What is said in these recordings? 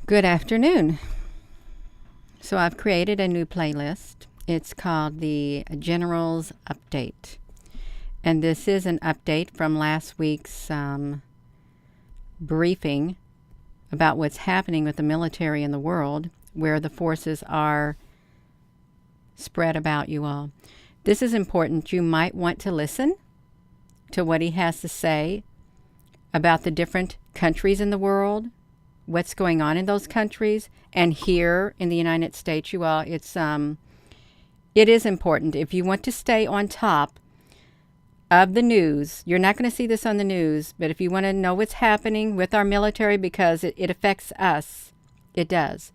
Good afternoon. So I've created a new playlist. It's called the General's Update. And this is an update from last week's briefing about what's happening with the military in the world, where the forces are spread about, you all. This is important. You might want to listen to what he has to say about the different countries in the world, what's going on in those countries, and here in the United States, you all. It is important. If you want to stay on top of the news, you're not going to see this on the news, but if you want to know what's happening with our military, because it affects us, it does.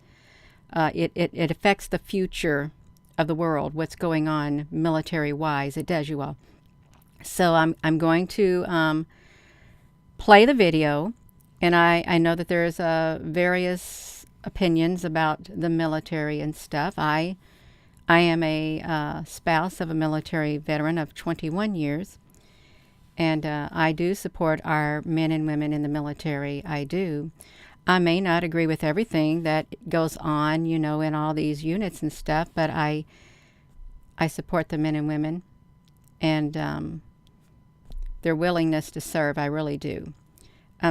It affects the future of the world, what's going on military-wise. It does, you all. So I'm going to play the video, and I know that there's various opinions about the military and stuff. I am a spouse of a military veteran of 21 years, and I do support our men and women in the military. I do. I may not agree with everything that goes on, in all these units and stuff, but I support the men and women and their willingness to serve. I really do.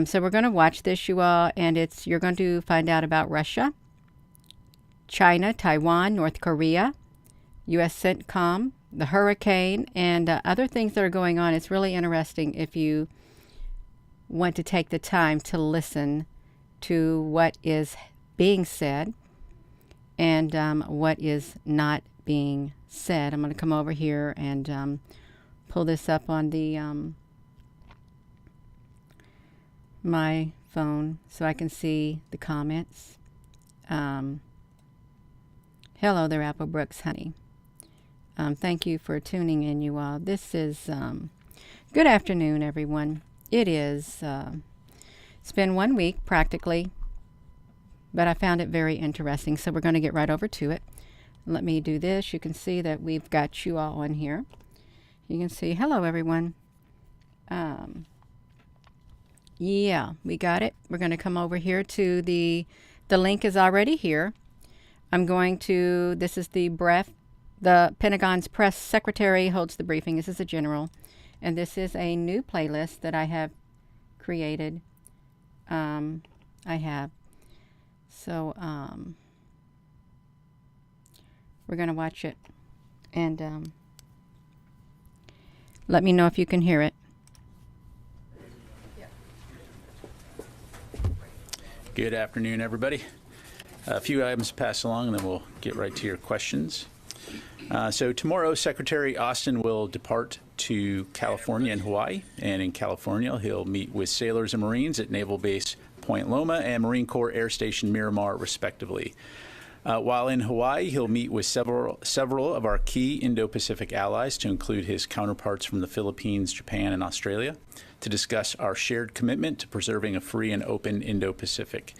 So we're going to watch this, you all, and you're going to find out about Russia, China, Taiwan, North Korea, U.S. CENTCOM, the hurricane, and other things that are going on. It's really interesting if you want to take the time to listen to what is being said and what is not being said. I'm going to come over here and pull this up on the my phone so I can see the comments. Hello there, Applebrooks honey. Thank you for tuning in, you all. This is good afternoon, everyone. It is it's been 1 week practically, but I found it very interesting, so we're going to get right over to it. Let me do this. You can see that we've got you all on here. You can see, hello everyone. Yeah, we got it. We're going to come over here to the link is already here. I'm going to, this is the Pentagon's press secretary holds the briefing. This is a general, and this is a new playlist that I have created. So we're going to watch it, and let me know if you can hear it. Good afternoon, everybody. A few items to pass along, and then we'll get right to your questions. So tomorrow, Secretary Austin will depart to California and Hawaii. And in California, he'll meet with sailors and Marines at Naval Base Point Loma and Marine Corps Air Station Miramar, respectively. While in Hawaii, he'll meet with several of our key Indo-Pacific allies, to include his counterparts from the Philippines, Japan, and Australia, to discuss our shared commitment to preserving a free and open Indo-Pacific.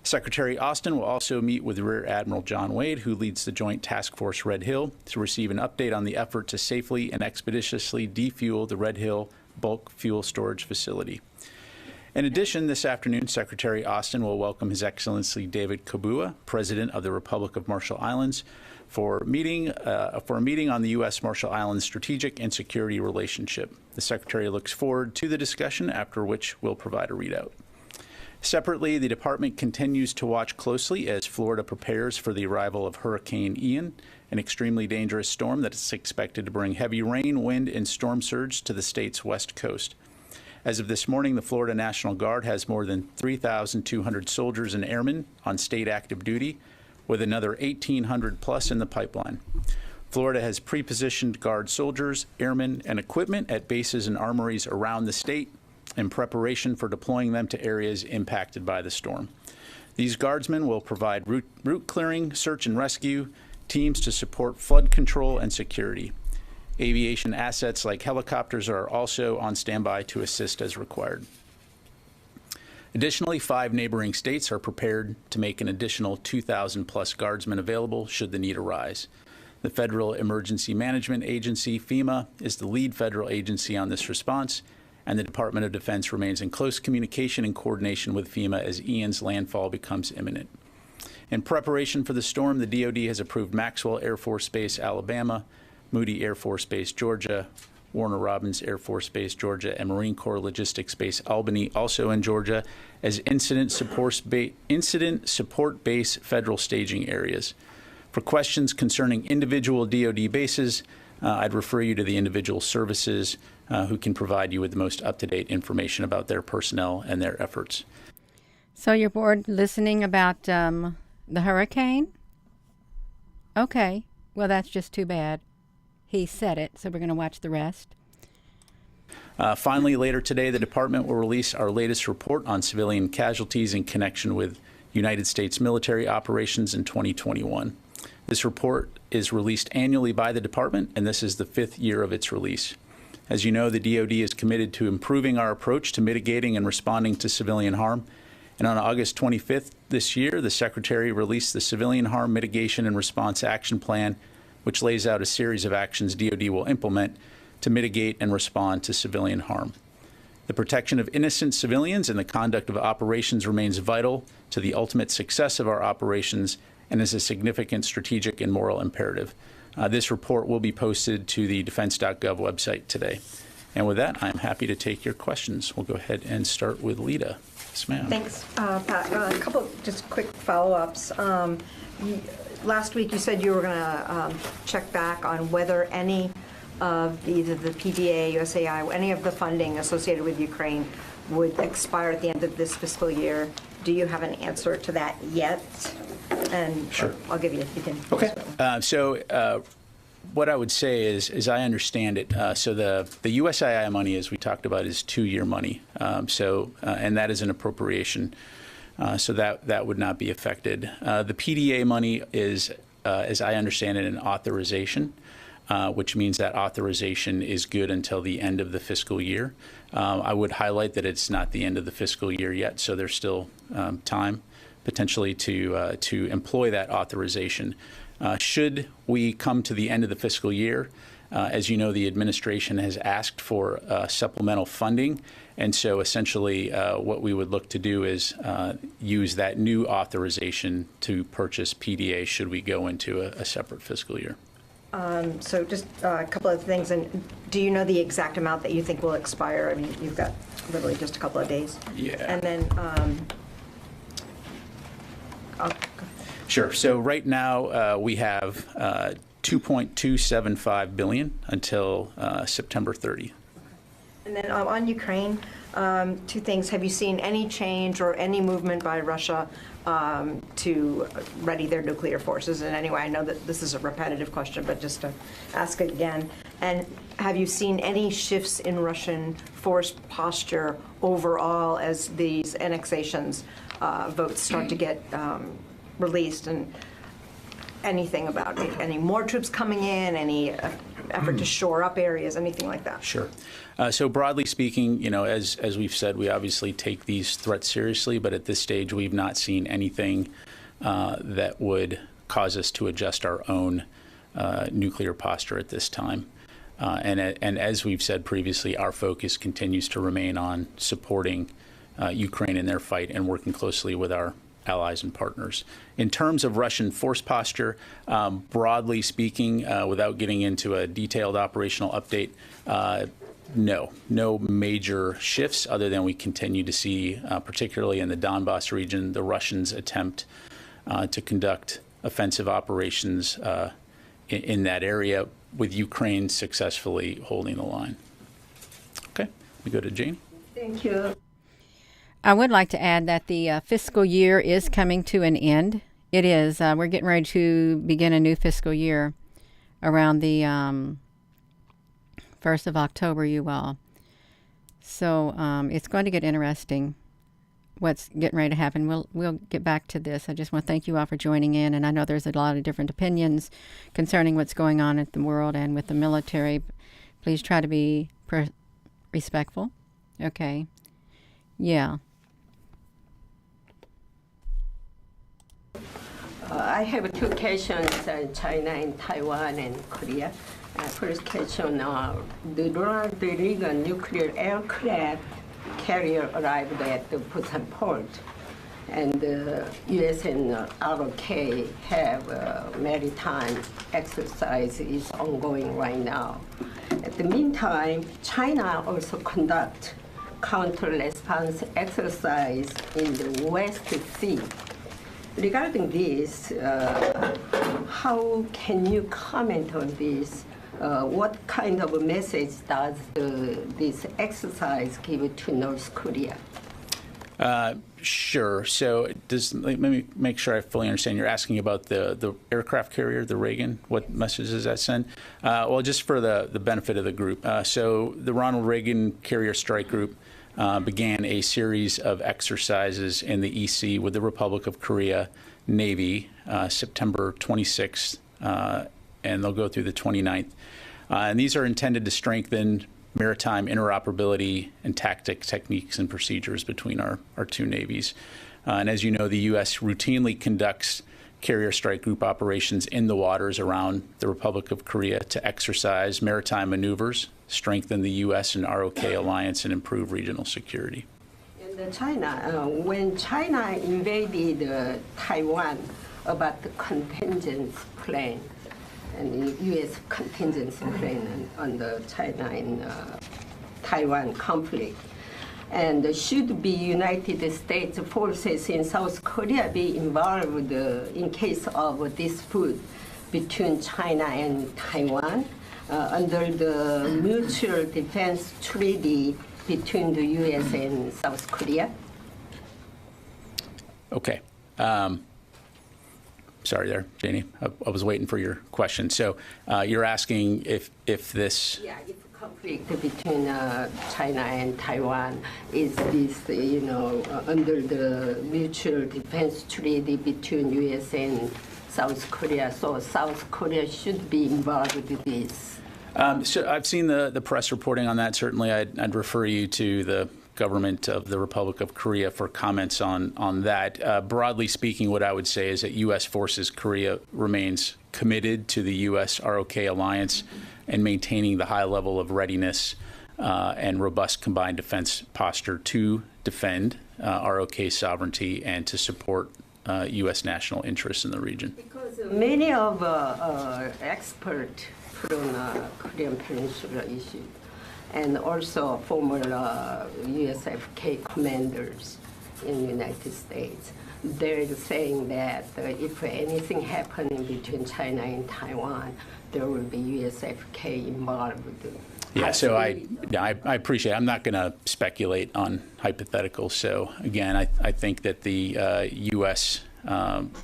Secretary Austin will also meet with Rear Admiral John Wade, who leads the Joint Task Force Red Hill, to receive an update on the effort to safely and expeditiously defuel the Red Hill bulk fuel storage facility. In addition, this afternoon, Secretary Austin will welcome His Excellency David Kabua, President of the Republic of Marshall Islands, for a meeting on the U.S. Marshall Islands strategic and security relationship. The Secretary looks forward to the discussion, after which we'll provide a readout. Separately, the Department continues to watch closely as Florida prepares for the arrival of Hurricane Ian, an extremely dangerous storm that is expected to bring heavy rain, wind, and storm surge to the state's west coast. As of this morning, the Florida National Guard has more than 3,200 soldiers and airmen on state active duty, with another 1,800 plus in the pipeline. Florida has pre-positioned Guard soldiers, airmen, and equipment at bases and armories around the state in preparation for deploying them to areas impacted by the storm. These Guardsmen will provide route clearing, search and rescue teams to support flood control and security. Aviation assets like helicopters are also on standby to assist as required. Additionally, 5 neighboring states are prepared to make an additional 2,000 plus Guardsmen available should the need arise. The Federal Emergency Management Agency, FEMA, is the lead federal agency on this response, and the Department of Defense remains in close communication and coordination with FEMA as Ian's landfall becomes imminent. In preparation for the storm, the DoD has approved Maxwell Air Force Base, Alabama, Moody Air Force Base, Georgia, Warner Robins Air Force Base, Georgia, and Marine Corps Logistics Base, Albany, also in Georgia, as incident support base federal staging areas. For questions concerning individual DoD bases, I'd refer you to the individual services who can provide you with the most up-to-date information about their personnel and their efforts. So you're bored listening about the hurricane? Okay. Well, that's just too bad. He said it, so we're going to watch the rest. Finally, later today, the department will release our latest report on civilian casualties in connection with United States military operations in 2021. This report is released annually by the department, and this is the 5th year of its release. As you know, the DoD is committed to improving our approach to mitigating and responding to civilian harm. And on August 25th this year, the Secretary released the Civilian Harm Mitigation and Response Action Plan, which lays out a series of actions DoD will implement to mitigate and respond to civilian harm. The protection of innocent civilians and the conduct of operations remains vital to the ultimate success of our operations and is a significant strategic and moral imperative. This report will be posted to the defense.gov website today. And with that, I'm happy to take your questions. We'll go ahead and start with Lita. Yes, ma'am. Thanks, Pat. A couple just quick follow-ups. Last week you said you were going to check back on whether any of either the PDA, USAI, any of the funding associated with Ukraine would expire at the end of this fiscal year. Do you have an answer to that yet? And sure. I'll give you can. Okay. What I would say is, as I understand it, so the USAI money, as we talked about, is 2-year money. And that is an appropriation. So that would not be affected. The PDA money is, as I understand it, an authorization, which means that authorization is good until the end of the fiscal year. I would highlight that it's not the end of the fiscal year yet, so there's still time potentially to employ that authorization. Should we come to the end of the fiscal year, as you know, the administration has asked for supplemental funding. And so essentially what we would look to do is use that new authorization to purchase PDA should we go into a separate fiscal year. So just a couple of things. And do you know the exact amount that you think will expire? I mean, you've got literally just a couple of days. Yeah. And then Sure. So right now we have $2.275 billion until September 30th. And then on Ukraine, 2 things. Have you seen any change or any movement by Russia to ready their nuclear forces in any way? I know that this is a repetitive question, but just to ask it again. And have you seen any shifts in Russian force posture overall as these annexations votes start to get released, and anything about any more troops coming in, any effort to shore up areas, anything like that? Sure. So broadly speaking, you know, as we've said, we obviously take these threats seriously, but at this stage we've not seen anything that would cause us to adjust our own nuclear posture at this time. And as we've said previously, our focus continues to remain on supporting Ukraine in their fight and working closely with our allies and partners. In terms of Russian force posture, broadly speaking, without getting into a detailed operational update, no major shifts other than we continue to see, particularly in the Donbass region, the Russians attempt to conduct offensive operations in that area, with Ukraine successfully holding the line. Okay, we go to Jane. Thank you. I would like to add that the fiscal year is coming to an end. It is. We're getting ready to begin a new fiscal year around the 1st of October, you all. So it's going to get interesting what's getting ready to happen. We'll get back to this. I just want to thank you all for joining in. And I know there's a lot of different opinions concerning what's going on in the world and with the military. Please try to be respectful. Okay. Yeah. I have 2 questions, China and Taiwan and Korea. First question, the Ronald Reagan nuclear aircraft carrier arrived at the Busan port. And the U.S. and ROK have maritime exercise is ongoing right now. At the meantime, China also conduct counter-response exercise in the West Sea. Regarding this, how can you comment on this? What kind of a message does this exercise give to North Korea? Sure. So let me make sure I fully understand. You're asking about the aircraft carrier, the Reagan. What message does that send? Well, just for the benefit of the group. So the Ronald Reagan Carrier Strike Group began a series of exercises in the EC with the Republic of Korea Navy September 26th, and they'll go through the 29th. And these are intended to strengthen maritime interoperability and techniques and procedures between our two navies. And as you know, the U.S. routinely conducts carrier strike group operations in the waters around the Republic of Korea to exercise maritime maneuvers, strengthen the U.S. and ROK alliance, and improve regional security. And China, when China invaded Taiwan, about the contingency plan, and U.S. contingency plan on the China and Taiwan conflict. And should be United States forces in South Korea be involved in case of dispute between China and Taiwan under the Mutual Defense Treaty between the U.S. and South Korea? Okay. Sorry there, Janie. I was waiting for your question. So you're asking if this... Yeah, if conflict between China and Taiwan is this, under the Mutual Defense Treaty between U.S. and South Korea, so South Korea should be involved with this. So I've seen the press reporting on that. Certainly, I'd refer you to the government of the Republic of Korea for comments on that. Broadly speaking, what I would say is that U.S. Forces Korea remains committed to the U.S. ROK alliance and maintaining the high level of readiness and robust combined defense posture to defend ROK sovereignty and to support U.S. national interests in the region. Because many of experts from Korean Peninsula issue and also former USFK commanders in the United States, they're saying that if anything happening between China and Taiwan, there will be USFK involved. Yeah, so I appreciate it. I'm not going to speculate on hypotheticals. So again, I think that the U.S.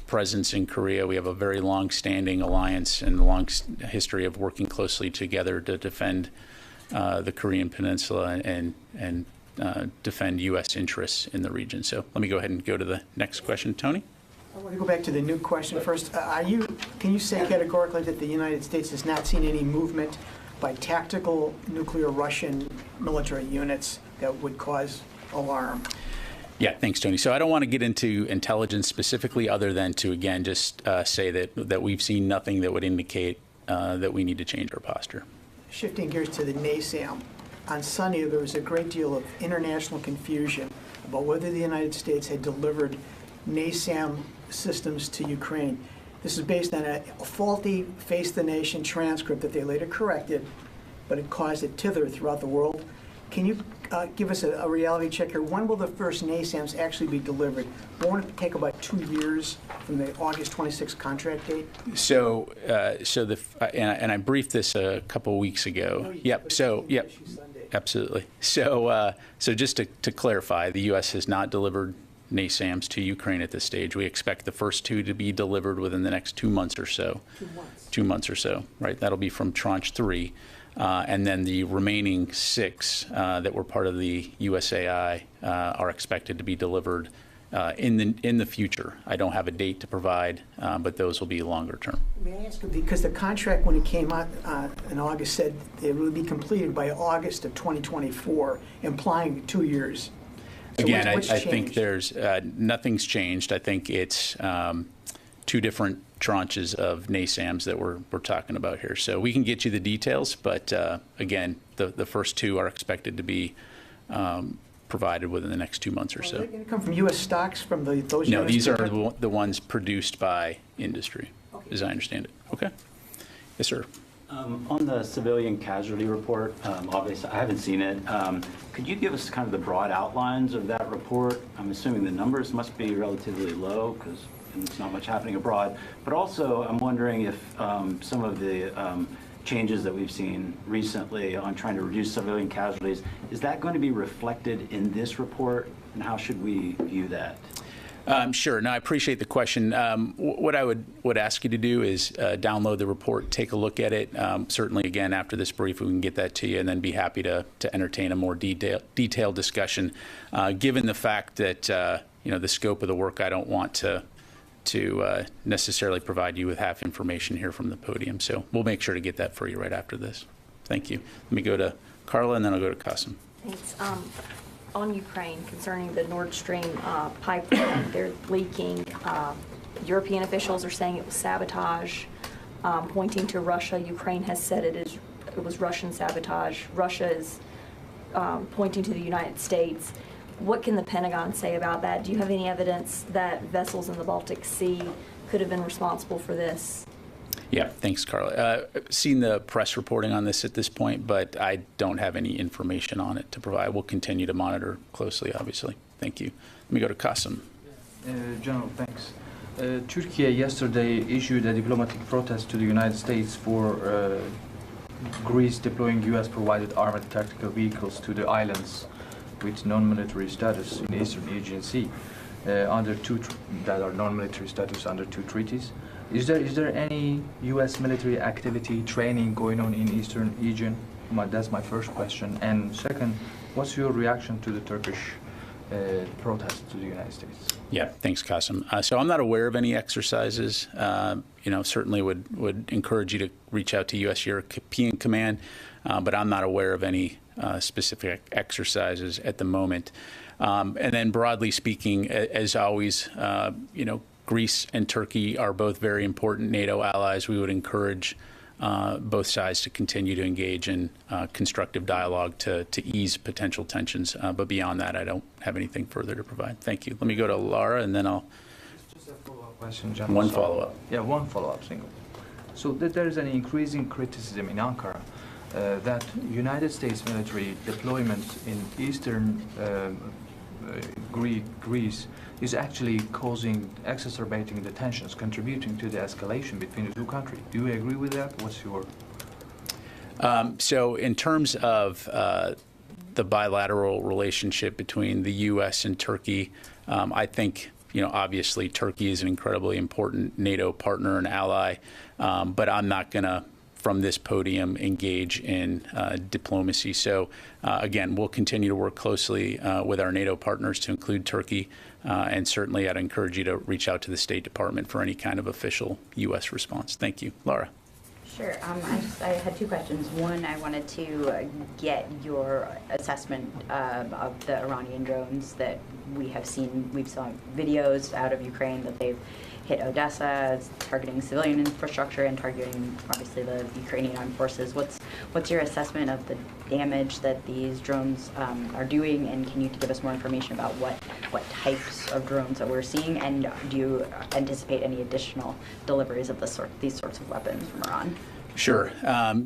Presence in Korea, we have a very long-standing alliance and a long history of working closely together to defend the Korean Peninsula and defend U.S. interests in the region. So let me go ahead and go to the next question. Tony? I want to go back to the new question first. Can you say categorically that the United States has not seen any movement by tactical nuclear Russian military units that would cause alarm? Yeah, thanks, Tony. So I don't want to get into intelligence specifically other than to, again, just say that we've seen nothing that would indicate that we need to change our posture. Shifting gears to the NASAM, on Sunday there was a great deal of international confusion about whether the United States had delivered NASAM systems to Ukraine. This is based on a faulty Face the Nation transcript that they later corrected, but it caused a tither throughout the world. Can you give us a reality check here? When will the first NASAMs actually be delivered? Won't it take about 2 years from the August 26th contract date? So, and I briefed this a couple weeks ago. Yep. So, yep. Absolutely. So, just to clarify, the U.S. has not delivered NASAMs to Ukraine at this stage. We expect the first two to be delivered within the next 2 months or so. 2 months. 2 months or so, right? That'll be from Tranche 3. And then the remaining 6 that were part of the USAI are expected to be delivered in the future. I don't have a date to provide, but those will be longer term. May I ask you, because the contract when it came out in August said it would be completed by August of 2024, implying 2 years. So again, I what's think there's nothing's changed. I think it's 2 different tranches of NASAMs that we're talking about here. So we can get you the details, but again, the first 2 are expected to be provided within the next 2 months or Are so. they going to come from U.S. stocks, from those No, units? these are the ones produced by industry, as I understand it. Okay. Yes, sir. On the civilian casualty report, obviously, I haven't seen it. Could you give us kind of the broad outlines of that report? I'm assuming the numbers must be relatively low because there's not much happening abroad. But also, I'm wondering if some of the changes that we've seen recently on trying to reduce civilian casualties, is that going to be reflected in this report, and how should we view that? Sure. No, I appreciate the question. What I would ask you to do is download the report, take a look at it. Certainly, again, after this brief, we can get that to you, and then be happy to entertain a more detailed discussion. Given the fact that the scope of the work, I don't want to necessarily provide you with half information here from the podium. So we'll make sure to get that for you right after this. Thank you. Let me go to Carla, and then I'll go to Qasim. Thanks. On Ukraine, concerning the Nord Stream pipeline, they're leaking. European officials are saying it was sabotage, pointing to Russia. Ukraine has said it was Russian sabotage. Russia is pointing to the United States. What can the Pentagon say about that? Do you have any evidence that vessels in the Baltic Sea could have been responsible for this? Yeah, thanks, Carla. Seen the press reporting on this at this point, but I don't have any information on it to provide. We'll continue to monitor closely, obviously. Thank you. Let me go to Qasim. General, thanks. Turkey yesterday issued a diplomatic protest to the United States for Greece deploying U.S.-provided armored tactical vehicles to the islands with non-military status in Eastern Aegean Sea, that are non-military status under two treaties. Is there any U.S. military activity, training going on in Eastern Aegean? That's my first question. And second, what's your reaction to the Turkish protest to the United States? Yeah, thanks, Qasim. So I'm not aware of any exercises. Certainly would encourage you to reach out to U.S. European Command, but I'm not aware of any specific exercises at the moment. And then broadly speaking, as always, Greece and Turkey are both very important NATO allies. We would encourage both sides to continue to engage in constructive dialogue to ease potential tensions. But beyond that, I don't have anything further to provide. Thank you. Let me go to Laura, and then I'll... Just a follow-up question, John. One follow-up. Yeah, one follow-up single. So there is an increasing criticism in Ankara that United States military deployment in eastern Greece is actually exacerbating the tensions, contributing to the escalation between the two countries. Do you agree with that? What's your... So in terms of the bilateral relationship between the U.S. and Turkey, I think, obviously Turkey is an incredibly important NATO partner and ally, but I'm not going to, from this podium, engage in diplomacy. So again, we'll continue to work closely with our NATO partners, to include Turkey, and certainly I'd encourage you to reach out to the State Department for any kind of official U.S. response. Thank you. Laura. Sure. I had two questions. One, I wanted to get your assessment of the Iranian drones that we have seen. We've saw videos out of Ukraine that they've hit Odessa, targeting civilian infrastructure and targeting, obviously, the Ukrainian armed forces. What's your assessment of the damage that these drones are doing, and can you give us more information about what types of drones that we're seeing, and do you anticipate any additional deliveries of these sorts of weapons from Iran? Sure.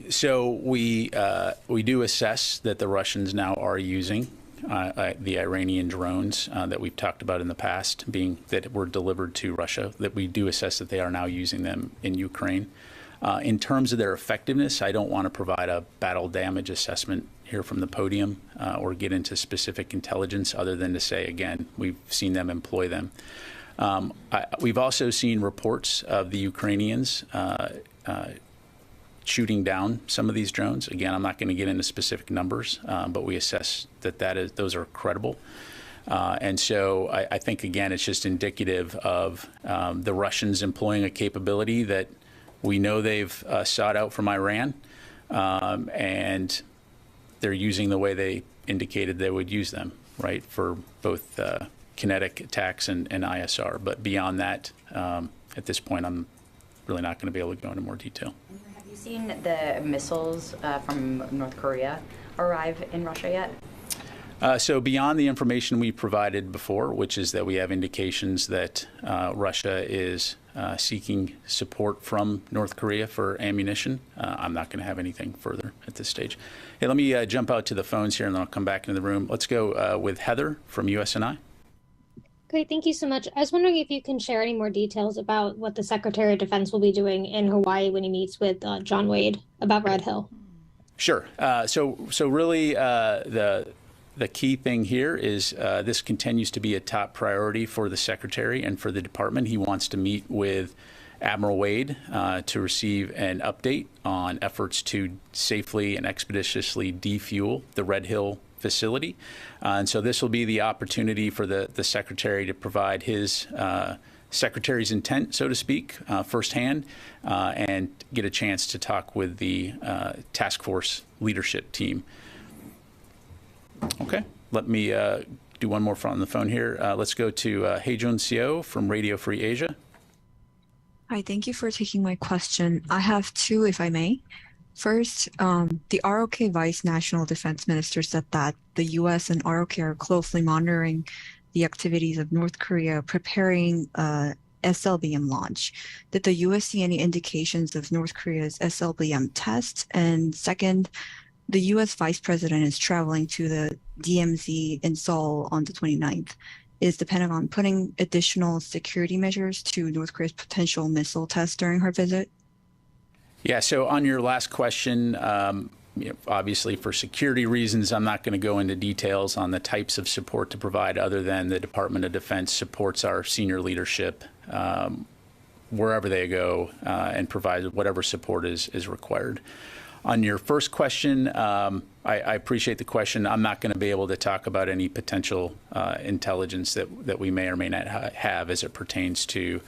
So we do assess that the Russians now are using the Iranian drones that we've talked about in the past, being that were delivered to Russia, that we do assess that they are now using them in Ukraine. In terms of their effectiveness, I don't want to provide a battle damage assessment here from the podium or get into specific intelligence, other than to say, again, we've seen them employ them. We've also seen reports of the Ukrainians shooting down some of these drones. Again, I'm not going to get into specific numbers, but we assess that those are credible. And so I think, again, it's just indicative of the Russians employing a capability that we know they've sought out from Iran, and they're using the way they indicated they would use them, right, for both kinetic attacks and ISR. But beyond that, at this point, I'm really not going to be able to go into more detail. Have you seen the missiles from North Korea arrive in Russia yet? So beyond the information we provided before, which is that we have indications that Russia is seeking support from North Korea for ammunition, I'm not going to have anything further at this stage. Hey, let me jump out to the phones here, and then I'll come back into the room. Let's go with Heather from USNI. Great, thank you so much. I was wondering if you can share any more details about what the Secretary of Defense will be doing in Hawaii when he meets with John Wade about Red Hill. Sure. So really, the key thing here is this continues to be a top priority for the Secretary and for the Department. He wants to meet with Admiral Wade to receive an update on efforts to safely and expeditiously defuel the Red Hill facility. And so this will be the opportunity for the Secretary to provide his Secretary's intent, so to speak, firsthand, and get a chance to talk with the task force leadership team. Okay, let me do one more on the phone here. Let's go to Haejun Seo from Radio Free Asia. Hi, thank you for taking my question. I have two, if I may. First, the ROK Vice National Defense Minister said that the U.S. and ROK are closely monitoring the activities of North Korea preparing SLBM launch. Did the U.S. see any indications of North Korea's SLBM test? And second, the U.S. Vice President is traveling to the DMZ in Seoul on the 29th. Is the Pentagon putting additional security measures to North Korea's potential missile test during her visit? Yeah, so on your last question, obviously for security reasons, I'm not going to go into details on the types of support to provide other than the Department of Defense supports our senior leadership wherever they go and provides whatever support is required. On your first question, I appreciate the question. I'm not going to be able to talk about any potential intelligence that we may or may not have as it pertains to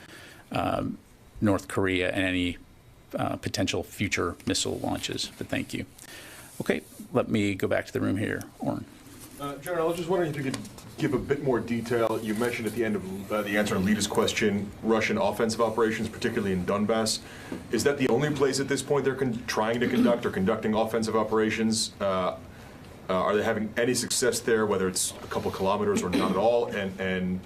North Korea and any potential future missile launches, but thank you. Okay, let me go back to the room here. Oren. Jared, I was just wondering if you could give a bit more detail. You mentioned at the end of the answer to Lita's question, Russian offensive operations, particularly in Donbass. Is that the only place at this point they're trying to conduct or conducting offensive operations? Are they having any success there, whether it's a couple kilometers or not at all? And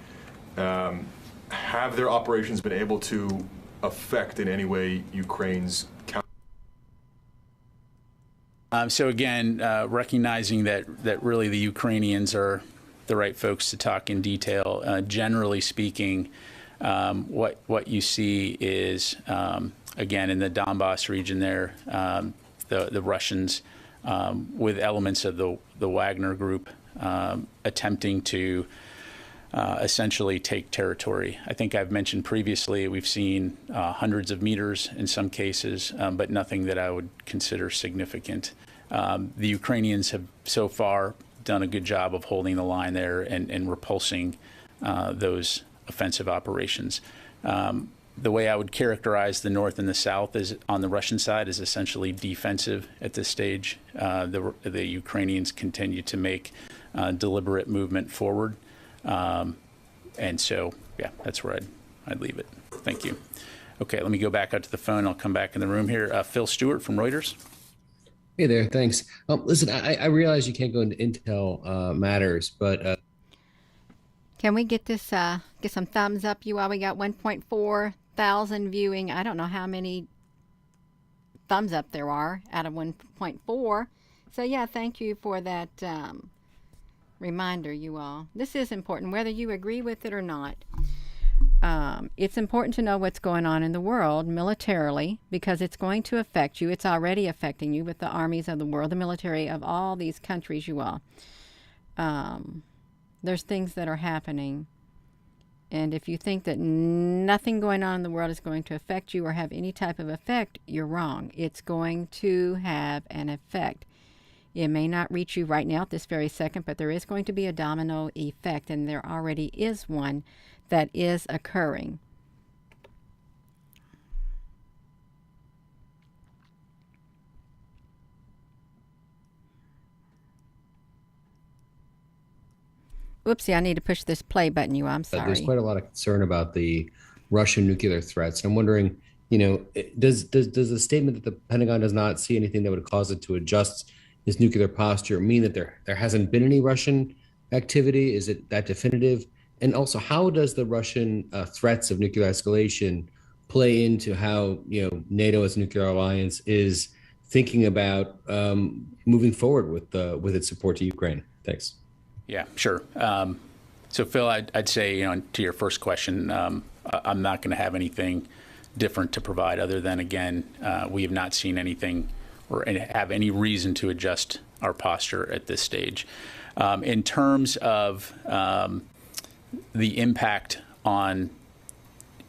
have their operations been able to affect in any way Ukraine's counter? So again, recognizing that really the Ukrainians are the right folks to talk in detail. Generally speaking, what you see is, again, in the Donbass region there, the Russians, with elements of the Wagner group, attempting to essentially take territory. I think I've mentioned previously we've seen hundreds of meters in some cases, but nothing that I would consider significant. The Ukrainians have so far done a good job of holding the line there and repulsing those offensive operations. The way I would characterize the North and the South is on the Russian side is essentially defensive at this stage. The Ukrainians continue to make deliberate movement forward. And so, yeah, that's where I'd leave it. Thank you. Okay, let me go back out to the phone. I'll come back in the room here. Phil Stewart from Reuters. Hey there, thanks. Listen, I realize you can't go into intel matters, but can we get this get some thumbs up, you all? We got 1.4 thousand viewing. I don't know how many thumbs up there are out of 1.4. So yeah, thank you for that reminder, you all. This is important, whether you agree with it or not. It's important to know what's going on in the world militarily because it's going to affect you. It's already affecting you with the armies of the world, the military of all these countries, you all. There's things that are happening. And if you think that nothing going on in the world is going to affect you or have any type of effect, you're wrong. It's going to have an effect. It may not reach you right now at this very second, but there is going to be a domino effect, and there already is one that is occurring. Oopsie, I need to push this play button, you all. I'm sorry. There's quite a lot of concern about the Russian nuclear threats. I'm wondering, does the statement that the Pentagon does not see anything that would cause it to adjust its nuclear posture mean that there hasn't been any Russian activity? Is it that definitive? And also, how does the Russian threats of nuclear escalation play into how NATO as a nuclear alliance is thinking about moving forward with its support to Ukraine? Thanks. Yeah, sure. So Phil, I'd say to your first question, I'm not going to have anything different to provide other than, again, we have not seen anything or have any reason to adjust our posture at this stage. In terms of the impact on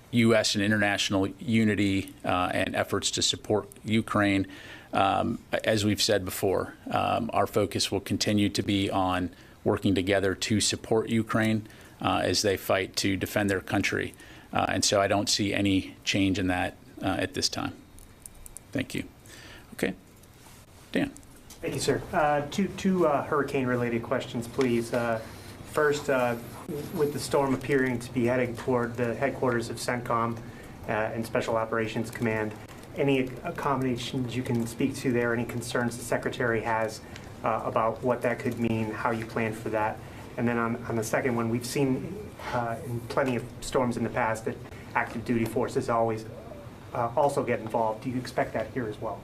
U.S. and international unity and efforts to support Ukraine, as we've said before, our focus will continue to be on working together to support Ukraine as they fight to defend their country. And so I don't see any change in that at this time. Thank you. Okay. Dan. Thank you, sir. Two hurricane-related questions, please. First, with the storm appearing to be heading toward the headquarters of CENTCOM and Special Operations Command, any accommodations you can speak to there, any concerns the Secretary has about what that could mean, how you plan for that? And then on the second one, we've seen in plenty of storms in the past that active duty forces always also get involved. Do you expect that here as well?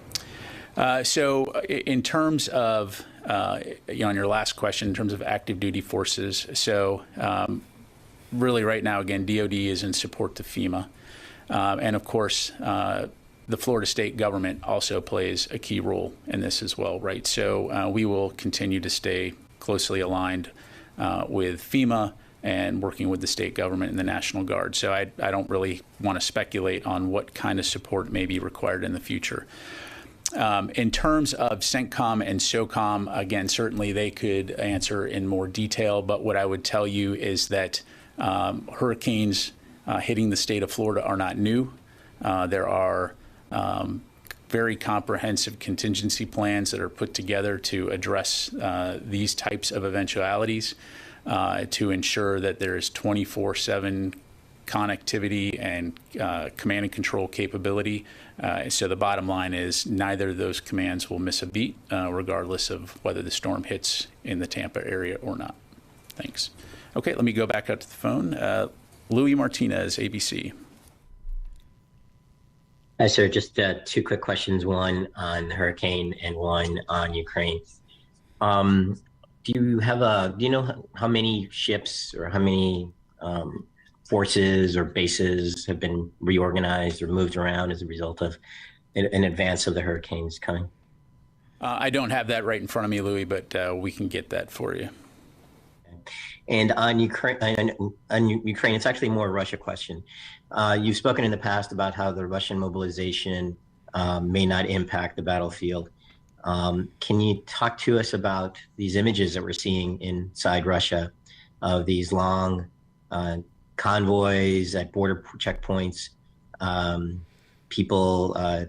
So in terms of, on your last question, in terms of active duty forces, so really right now, again, DOD is in support to FEMA. And of course, the Florida state government also plays a key role in this as well, right? So we will continue to stay closely aligned with FEMA and working with the state government and the National Guard. So I don't really want to speculate on what kind of support may be required in the future. In terms of CENTCOM and SOCOM, again, certainly they could answer in more detail, but what I would tell you is that hurricanes hitting the state of Florida are not new. There are very comprehensive contingency plans that are put together to address these types of eventualities to ensure that there is 24/7 connectivity and command and control capability. So the bottom line is neither of those commands will miss a beat, regardless of whether the storm hits in the Tampa area or not. Thanks. Okay, let me go back out to the phone. Louis Martinez, ABC. Hi, sir. Just two quick questions, one on the hurricane and one on Ukraine. Do you know how many ships or how many forces or bases have been reorganized or moved around as a result of in advance of the hurricanes coming? I don't have that right in front of me, Louis, but we can get that for you. And on Ukraine, it's actually more a Russia question. You've spoken in the past about how the Russian mobilization may not impact the battlefield. Can you talk to us about these images that we're seeing inside Russia of these long convoys at border checkpoints, people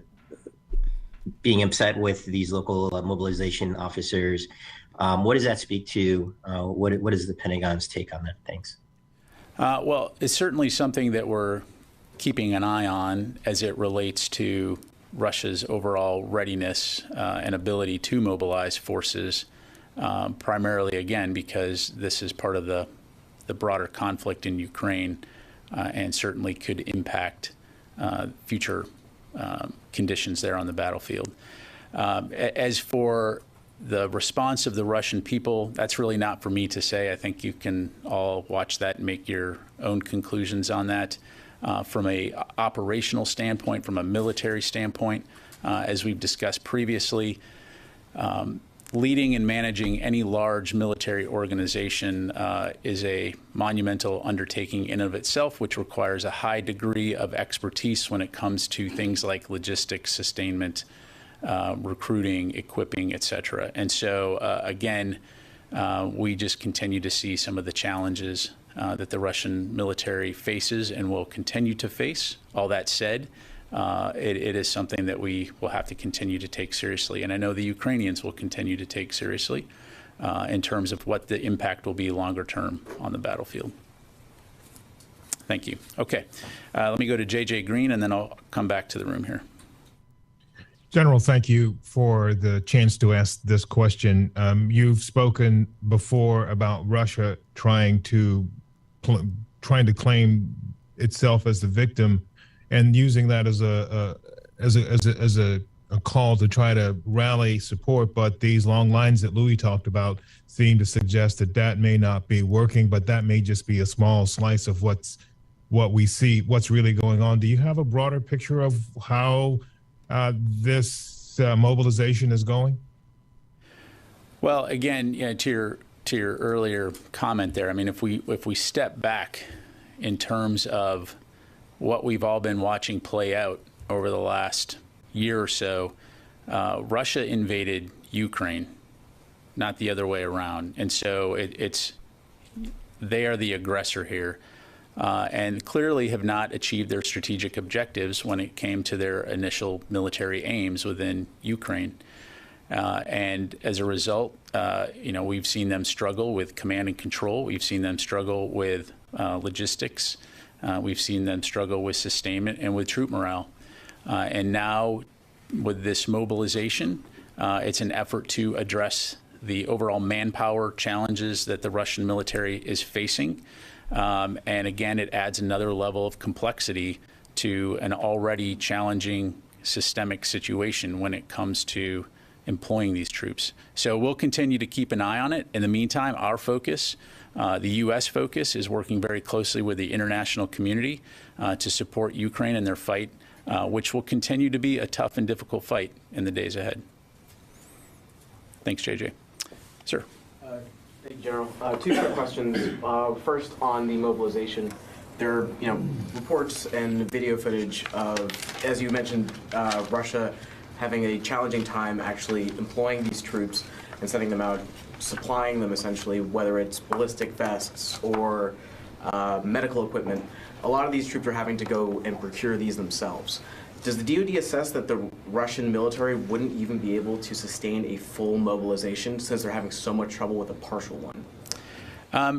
being upset with these local mobilization officers? What does that speak to? What is the Pentagon's take on that? Thanks. Well, it's certainly something that we're keeping an eye on as it relates to Russia's overall readiness and ability to mobilize forces, primarily, again, because this is part of the broader conflict in Ukraine and certainly could impact future conditions there on the battlefield. As for the response of the Russian people, that's really not for me to say. I think you can all watch that and make your own conclusions on that. From a operational standpoint, from a military standpoint, as we've discussed previously, leading and managing any large military organization is a monumental undertaking in and of itself, which requires a high degree of expertise when it comes to things like logistics, sustainment, recruiting, equipping, et cetera. And so, again, we just continue to see some of the challenges that the Russian military faces and will continue to face. All that said, it is something that we will have to continue to take seriously. And I know the Ukrainians will continue to take seriously in terms of what the impact will be longer term on the battlefield. Thank you. Okay, let me go to J.J. Green, and then I'll come back to the room here. General, thank you for the chance to ask this question. You've spoken before about Russia trying to claim itself as the victim, and using that as a call to try to rally support. But these long lines that Louis talked about seem to suggest that that may not be working, but that may just be a small slice of what we see, what's really going on. Do you have a broader picture of how this mobilization is going? Well, again, to your earlier comment there, I mean, if we step back in terms of what we've all been watching play out over the last year or so, Russia invaded Ukraine, not the other way around, and so they are the aggressor here. And clearly have not achieved their strategic objectives when it came to their initial military aims within Ukraine. And as a result, we've seen them struggle with command and control. We've seen them struggle with logistics. We've seen them struggle with sustainment and with troop morale. And now with this mobilization, it's an effort to address the overall manpower challenges that the Russian military is facing. And again, it adds another level of complexity to an already challenging systemic situation when it comes to employing these troops. So we'll continue to keep an eye on it. In the meantime, our focus, the U.S. focus, is working very closely with the international community to support Ukraine in their fight, which will continue to be a tough and difficult fight in the days ahead. Thanks, JJ. Sir. Thank you, General. Two short questions. First, on the mobilization, there are reports and video footage of, as you mentioned, Russia having a challenging time actually employing these troops and sending them out, supplying them essentially, whether it's ballistic vests or medical equipment. A lot of these troops are having to go and procure these themselves. Does the DoD assess that the Russian military wouldn't even be able to sustain a full mobilization since they're having so much trouble with a partial one? I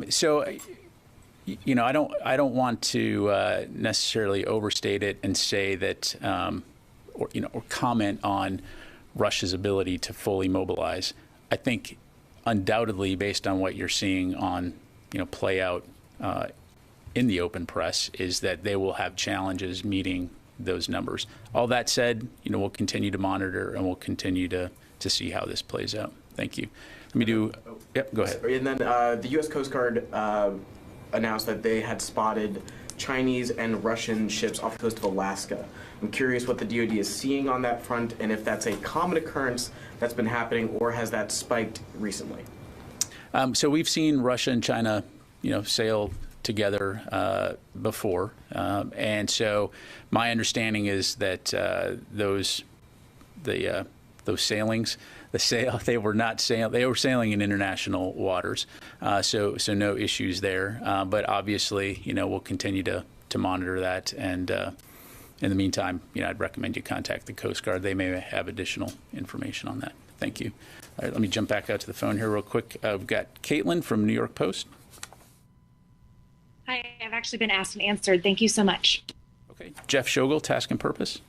don't want to necessarily overstate it and say that, or comment on Russia's ability to fully mobilize. I think undoubtedly, based on what you're seeing on, play out in the open press, is that they will have challenges meeting those numbers. All that said, we'll continue to monitor and we'll continue to see how this plays out. Thank you. Let me do. Yep, go ahead. And then the U.S. Coast Guard announced that they had spotted Chinese and Russian ships off the coast of Alaska. I'm curious what the DoD is seeing on that front, and if that's a common occurrence that's been happening, or has that spiked recently? So we've seen Russia and China, sail together before, and so my understanding is that those sailings, they were sailing in international waters, so no issues there. But obviously, we'll continue to monitor that, and in the meantime, I'd recommend you contact the Coast Guard. They may have additional information on that. Thank you. All right, let me jump back out to the phone here real quick. We've got Caitlin from New York Post. Hi, I've actually been asked and answered. Thank you so much. Okay. Jeff Shogel, Task and Purpose.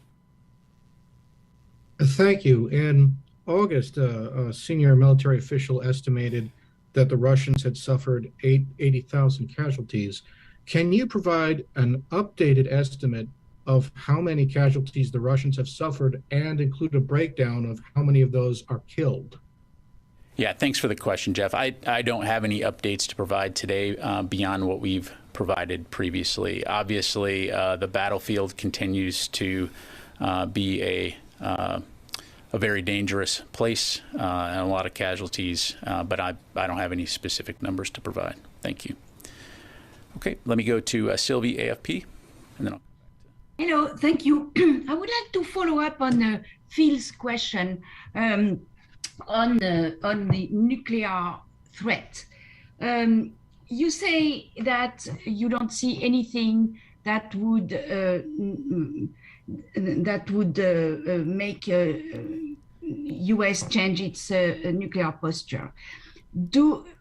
Thank you. In August, a senior military official estimated that the Russians had suffered 80,000 casualties. Can you provide an updated estimate of how many casualties the Russians have suffered and include a breakdown of how many of those are killed? Yeah, thanks for the question, Jeff. I don't have any updates to provide today beyond what we've provided previously. Obviously, the battlefield continues to be a very dangerous place and a lot of casualties, but I don't have any specific numbers to provide. Thank you. Okay, let me go to Sylvie, AFP, and then I'll. Hello, thank you. I would like to follow up on Phil's question on the nuclear threat. You say that you don't see anything that would make U.S. change its nuclear posture.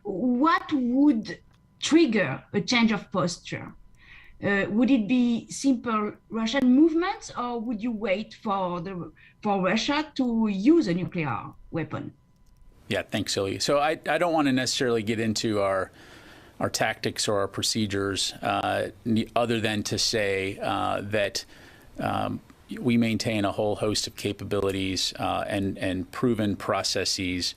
What would trigger a change of posture? would it be simple Russian movements, or would you wait for Russia to use a nuclear weapon? Yeah, thanks, Ilya. So I don't want to necessarily get into our tactics or our procedures other than to say that we maintain a whole host of capabilities and proven processes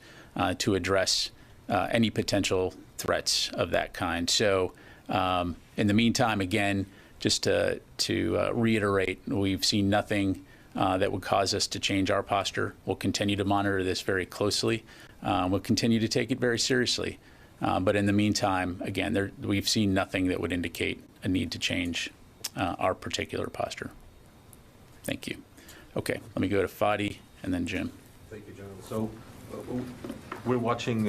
to address any potential threats of that kind. So in the meantime, again, just to reiterate, we've seen nothing that would cause us to change our posture. We'll continue to monitor this very closely. We'll continue to take it very seriously. But in the meantime, again, we've seen nothing that would indicate a need to change our particular posture. Thank you. Okay, let me go to Fadi and then Jim. Thank you, General. So we're watching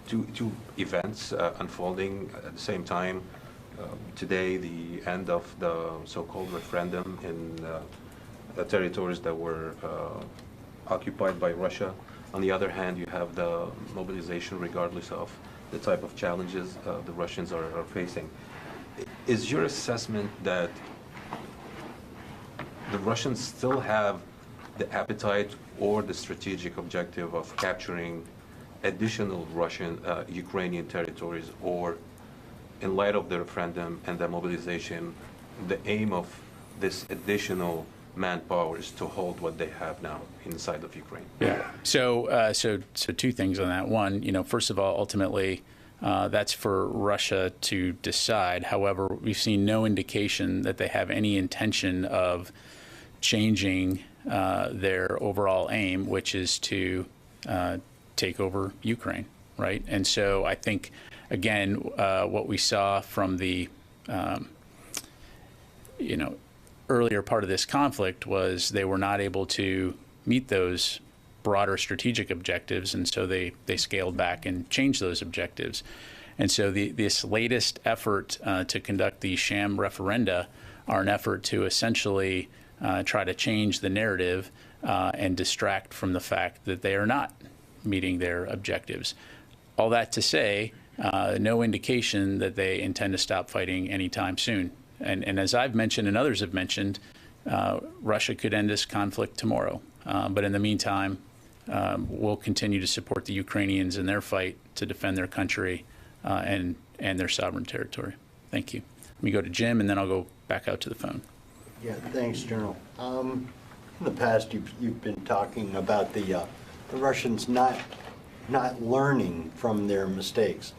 two events unfolding at the same time. Today, the end of the so-called referendum in the territories that were occupied by Russia. On the other hand, you have the mobilization regardless of the type of challenges the Russians are facing. Is your assessment that the Russians still have the appetite or the strategic objective of capturing additional Ukrainian territories, or in light of the referendum and the mobilization, the aim of this additional manpower is to hold what they have now inside of Ukraine? Yeah. So two things on that. One, first of all, ultimately, that's for Russia to decide. However, we've seen no indication that they have any intention of changing their overall aim, which is to take over Ukraine, right? And so I think, again, what we saw from the earlier part of this conflict was they were not able to meet those broader strategic objectives, and so they scaled back and changed those objectives. And so this latest effort to conduct these sham referenda are an effort to essentially try to change the narrative and distract from the fact that they are not meeting their objectives. All that to say, no indication that they intend to stop fighting anytime soon. And as I've mentioned and others have mentioned, Russia could end this conflict tomorrow. But in the meantime, we'll continue to support the Ukrainians in their fight to defend their country and their sovereign territory. Thank you. Let me go to Jim, and then I'll go back out to the phone. Yeah, thanks, General. In the past, you've been talking about the Russians not learning from their mistakes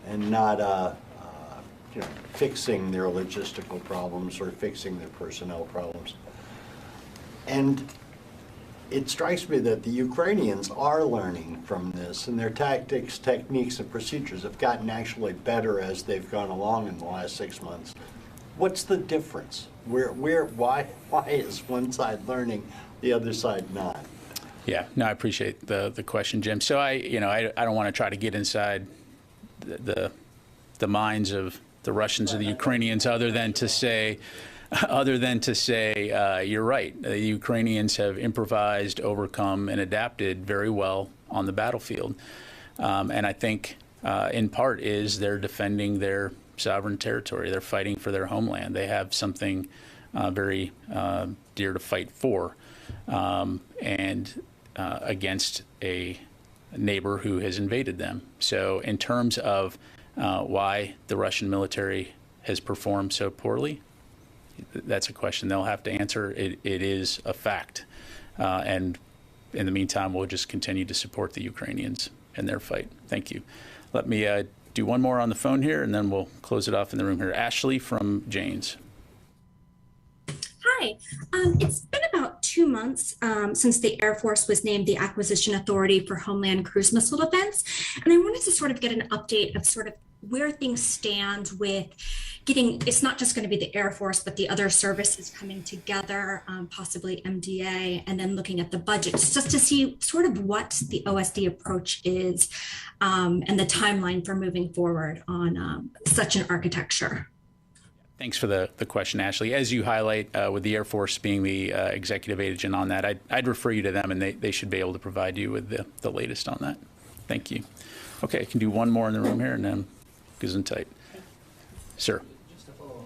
and not fixing their logistical problems or fixing their personnel problems. And it strikes me that the Ukrainians are learning from this, and their tactics, techniques, and procedures have gotten actually better as they've gone along in the last 6 months. What's the difference? Why is one side learning, the other side not? Yeah, no, I appreciate the question, Jim. So I don't want to try to get inside the minds of the Russians or the Ukrainians, other than to say, you're right. The Ukrainians have improvised, overcome, and adapted very well on the battlefield. And I think in part is they're defending their sovereign territory. They're fighting for their homeland. They have something very dear to fight for, and against a neighbor who has invaded them. So in terms of why the Russian military has performed so poorly, that's a question they'll have to answer. It is a fact. And in the meantime, we'll just continue to support the Ukrainians in their fight. Thank you. Let me do one more on the phone here, and then we'll close it off in the room here. Ashley from Janes. Hi. It's been about 2 months since the Air Force was named the Acquisition Authority for Homeland Cruise Missile Defense. And I wanted to sort of get an update of sort of where things stand with getting, it's not just going to be the Air Force, but the other services coming together, possibly MDA, and then looking at the budgets, just to see sort of what the OSD approach is and the timeline for moving forward on such an architecture. Thanks for the question, Ashley. As you highlight, with the Air Force being the executive agent on that, I'd refer you to them, and they should be able to provide you with the latest on that. Thank you. Okay, I can do one more in the room here, and then Gesundheit. Sir. Just to follow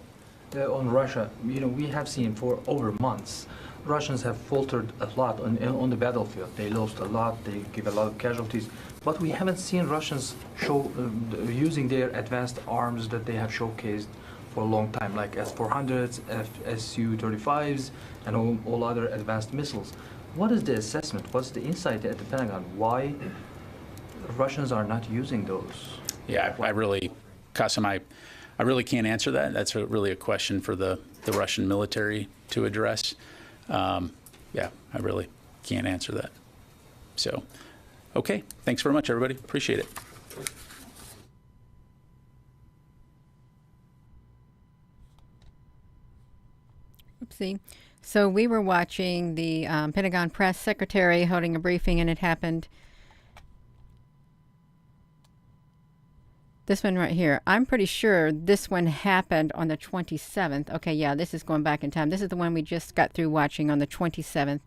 On Russia, we have seen for over months, Russians have faltered a lot on the battlefield. They lost a lot, they give a lot of casualties, but we haven't seen Russians show using their advanced arms that they have showcased for a long time, like S-400s, Su-35s, and all other advanced missiles. What is the assessment? What's the insight at the Pentagon? Why Russians are not using those? Yeah, I really, Qasim, I really can't answer that. That's really a question for the Russian military to address. Yeah, I really can't answer that. So, okay, thanks very much, everybody. Appreciate it. Oopsie. So we were watching the Pentagon press secretary holding a briefing, and it happened. This one right here. I'm pretty sure this one happened on the 27th. Okay, yeah, this is going back in time. This is the one we just got through watching on the 27th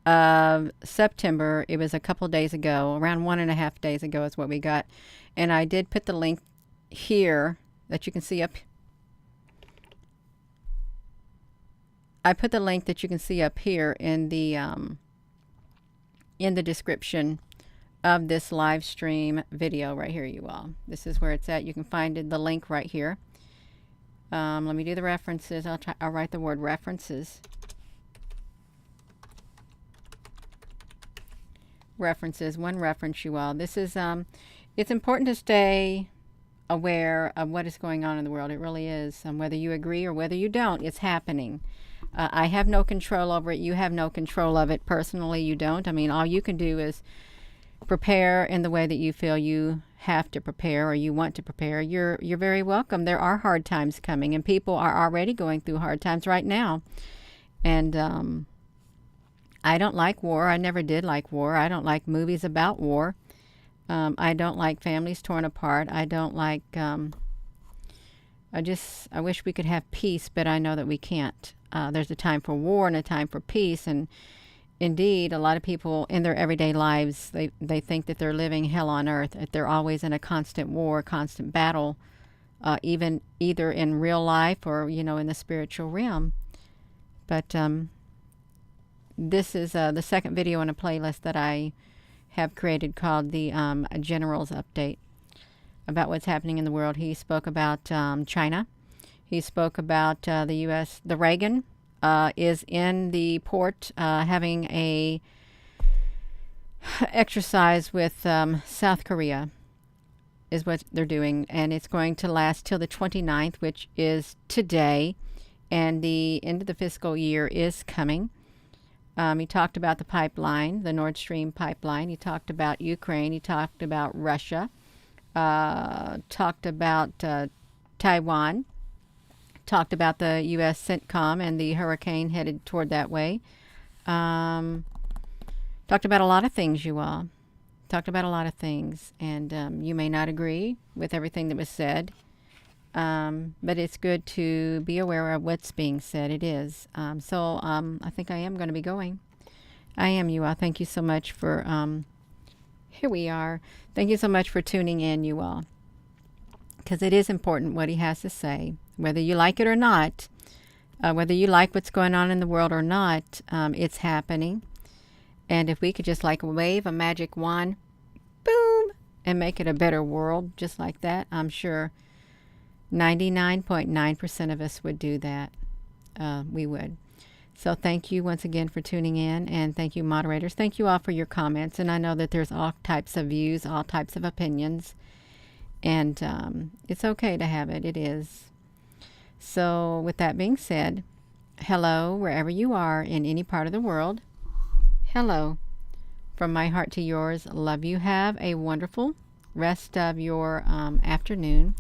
of September. It was a couple days ago, around 1.5 days ago is what we got. And I did put the link here that you can see up. I put the link that you can see up here in the description of this live stream video right here, you all. This is where it's at. You can find the link right here. Let me do the references. I'll write the word references. References, one reference, you all. This is, it's important to stay aware of what is going on in the world. It really is. Whether you agree or whether you don't, it's happening. I have no control over it. You have no control of it. Personally, you don't. I mean, all you can do is prepare in the way that you feel you have to prepare or you want to prepare. You're very welcome. There are hard times coming, and people are already going through hard times right now. And I don't like war. I never did like war. I don't like movies about war. I don't like families torn apart. I don't like, I wish we could have peace, but I know that we can't. There's a time for war and a time for peace, and indeed, a lot of people in their everyday lives, they think that they're living hell on earth, that they're always in a constant war, constant battle, even either in real life or, in the spiritual realm. But this is the second video in a playlist that I have created called the General's Update, about what's happening in the world. He spoke about China. He spoke about the U.S. The Reagan is in the port having a exercise with South Korea is what they're doing, and it's going to last till the 29th, which is today, and the end of the fiscal year is coming. He talked about the pipeline, the Nord Stream pipeline. He talked about Ukraine. He talked about Russia. Talked about Taiwan. Talked about the U.S. CENTCOM and the hurricane headed toward that way. Talked about a lot of things, you all. Talked about a lot of things. And you may not agree with everything that was said. But it's good to be aware of what's being said. It is. So I think I am going to be going. I am, you all. Thank you so much for... here we are. Thank you so much for tuning in, you all. Because it is important what he has to say. Whether you like it or not, whether you like what's going on in the world or not, it's happening. And if we could just wave a magic wand, boom, and make it a better world, just like that, I'm sure 99.9% of us would do that. We would. So thank you once again for tuning in, and thank you, moderators. Thank you all for your comments. And I know that there's all types of views, all types of opinions, and it's okay to have it. It is. So with that being said, hello, wherever you are in any part of the world. Hello. From my heart to yours, love you. Have a wonderful rest of your afternoon.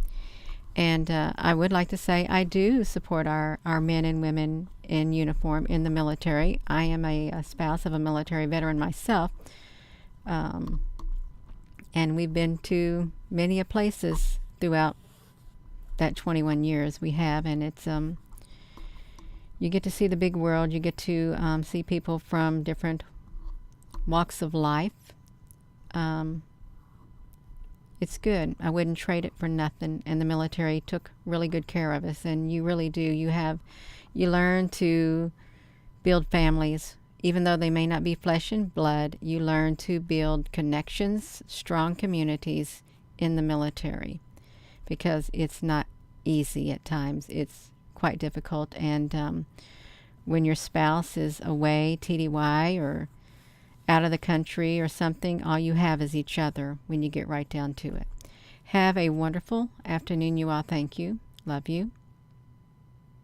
And I would like to say I do support our men and women in uniform in the military. I am a spouse of a military veteran myself. And we've been to many places throughout that 21 years we have, and it's you get to see the big world. You get to see people from different walks of life, It's good. I wouldn't trade it for nothing. And the military took really good care of us. And you really do. You learn to build families. Even though they may not be flesh and blood, you learn to build connections, strong communities in the military. Because it's not easy at times. It's quite difficult. And when your spouse is away, TDY, or out of the country or something, all you have is each other when you get right down to it. Have a wonderful afternoon, you all. Thank you. Love you.